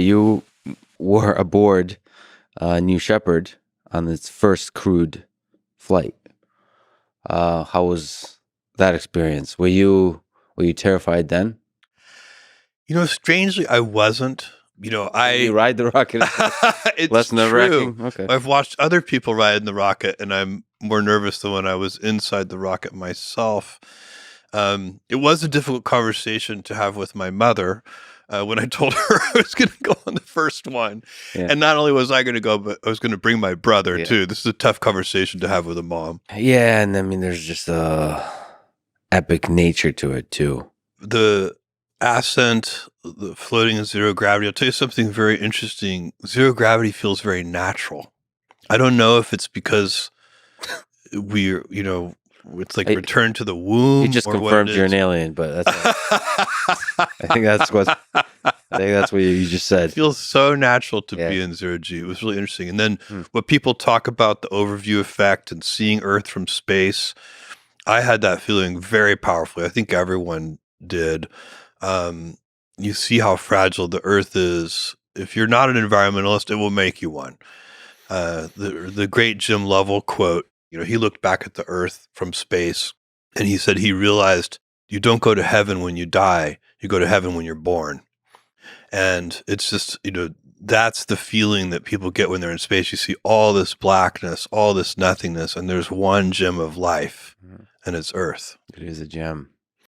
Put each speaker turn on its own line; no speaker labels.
You were aboard New Shepard on its first crewed flight. How was that experience? Were you terrified then?
Strangely, I wasn't.
Did you ride the rocket?
It's
Less
true.
nerve-wracking? Okay.
I've watched other people ride in the rocket, and I'm more nervous than when I was inside the rocket myself. It was a difficult conversation to have with my mother when I told her I was going to go on the first one.
Yeah.
And not only was I going to go, but I was going to bring my brother
Yeah.
too. This is a tough conversation to have with a mom.
Yeah, and I mean, there's just a epic nature to it too.
The ascent, the floating in zero gravity, I'll tell you something very interesting. Zero gravity feels very natural. I don't know if it's because we're, it's like return to the womb.
You just confirmed you're an alien, but that's I think that's what you just said.
It feels so natural to be in zero G. It was really interesting. And then what people talk about, the overview effect and seeing Earth from space, I had that feeling very powerfully. I think everyone did. You see how fragile the Earth is. If you're not an environmentalist, it will make you one. The great Jim Lovell quote, he looked back at the Earth from space and he said he realized you don't go to heaven when you die, you go to heaven when you're born. And it's just, that's the feeling that people get when they're in space. You see all this blackness, all this nothingness, and there's one gem of life, and it's Earth.
It is a gem.